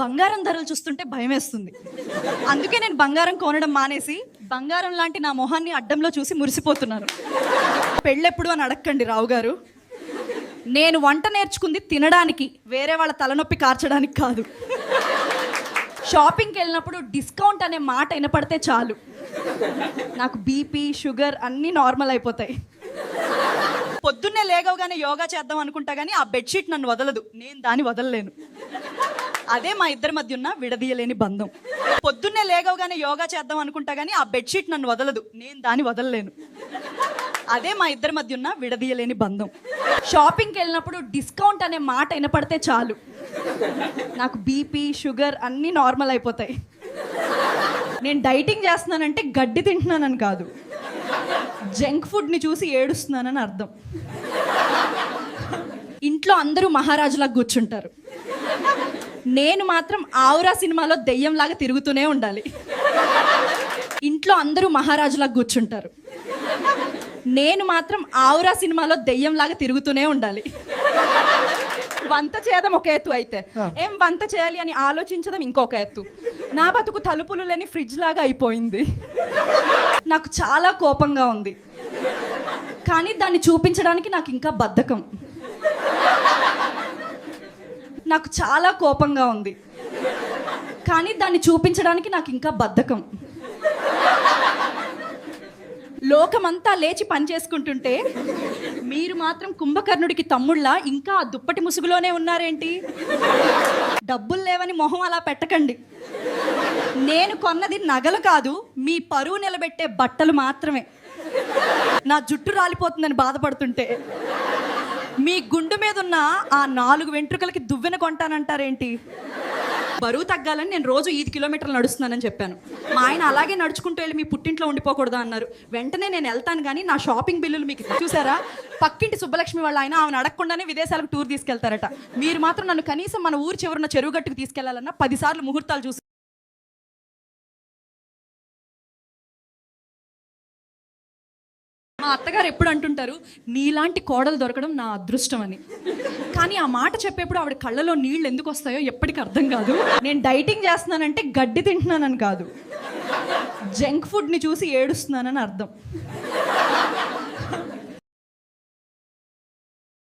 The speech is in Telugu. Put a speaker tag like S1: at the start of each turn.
S1: బంగారం ధరలు చూస్తుంటే భయమేస్తుంది. అందుకే నేను బంగారం కొనడం మానేసి బంగారం లాంటి నా మొహాన్ని అద్దంలో చూసి మురిసిపోతున్నాను. పెళ్ళెప్పుడు అని అడక్కండి రావు గారు. నేను వంట నేర్చుకుంది తినడానికి, వేరే వాళ్ళ తలనొప్పి కార్చడానికి కాదు. షాపింగ్కి వెళ్ళినప్పుడు డిస్కౌంట్ అనే మాట వినపడితే చాలు, నాకు బీపీ షుగర్ అన్నీ నార్మల్ అయిపోతాయి. పొద్దున్నే లేగవగానే యోగా చేద్దాం అనుకుంటా కానీ ఆ బెడ్షీట్ నన్ను వదలదు, నేను దాన్ని వదలలేను. అదే మా ఇద్దరి మధ్య ఉన్న విడదీయలేని బంధం. పొద్దున్నే లేగవగానే యోగా చేద్దాం అనుకుంటా కానీ ఆ బెడ్షీట్ నన్ను వదలదు, నేను దాన్ని వదలలేను. అదే మా ఇద్దరి మధ్య ఉన్న విడదీయలేని బంధం. షాపింగ్కి వెళ్ళినప్పుడు డిస్కౌంట్ అనే మాట వినపడితే చాలు, నాకు బీపీ షుగర్ అన్నీ నార్మల్ అయిపోతాయి. నేను డైటింగ్ చేస్తున్నానంటే గడ్డి తింటున్నానని కాదు, జంక్ ఫుడ్ని చూసి ఏడుస్తున్నానని అర్థం. ఇంట్లో అందరూ మహారాజులాగా కూర్చుంటారు, నేను మాత్రం ఆవురా సినిమాలో దెయ్యంలాగా తిరుగుతూనే ఉండాలి. ఇంట్లో అందరూ మహారాజులాగా కూర్చుంటారు, నేను మాత్రం ఆవురా సినిమాలో దెయ్యంలాగా తిరుగుతూనే ఉండాలి. వంట చేయడం ఒక ఎత్తు అయితే ఏం వంట చేయాలి అని ఆలోచించడం ఇంకొక ఎత్తు. నా బతుకు తలుపులు లేని ఫ్రిడ్జ్ లాగా అయిపోయింది. నాకు చాలా కోపంగా ఉంది, కానీ దాన్ని చూపించడానికి నాకు ఇంకా బద్ధకం. నాకు చాలా కోపంగా ఉంది, కానీ దాన్ని చూపించడానికి నాకు ఇంకా బద్ధకం. లోకమంతా లేచి పని చేసుకుంటుంటే మీరు మాత్రం కుంభకర్ణుడికి తమ్ముళ్ళ ఇంకా ఆ దుప్పటి ముసుగులోనే ఉన్నారేంటి? డబ్బులు లేవని మొహం అలా పెట్టకండి. నేను కొన్నది నగలు కాదు, మీ పరువు నిలబెట్టే బట్టలు మాత్రమే. నా జుట్టు రాలిపోతుందని బాధపడుతుంటే మీ గుండు మీద ఉన్న ఆ 4 వెంట్రుకలకి దువ్వెన కొంటానంటారేంటి? బరువు తగ్గాలని నేను రోజు 5 కిలోమీటర్లు నడుస్తున్నానని చెప్పాను. మా ఆయన అలాగే నడుచుకుంటూ వెళ్ళి మీ పుట్టింట్లో ఉండిపోకూడదా అన్నారు. వెంటనే నేను వెళ్తాను కానీ నా షాపింగ్ బిల్లులు మీకు చూసారా? పక్కింటి సుబ్బలక్ష్మి వాళ్ళ ఆయన ఆమెను అడగకుండానే విదేశాలకు టూర్ తీసుకెళ్తారట. మీరు మాత్రం నన్ను కనీసం మన ఊరు చివరిన చెరువు గట్టుకు తీసుకెళ్లాలన్నా 10 సార్లు ముహూర్తాలు చూసి. మా అత్తగారు ఎప్పుడు అంటుంటారు, నీలాంటి కోడలు దొరకడం నా అదృష్టం అని. కానీ ఆ మాట చెప్పేప్పుడు ఆవిడ కళ్ళలో నీళ్ళు ఎందుకు వస్తాయో ఎప్పటికీ అర్థం కాదు. నేను డైటింగ్ చేస్తున్నానంటే గడ్డి తింటున్నానని కాదు, జంక్ ఫుడ్ని చూసి ఏడుస్తున్నానని అర్థం.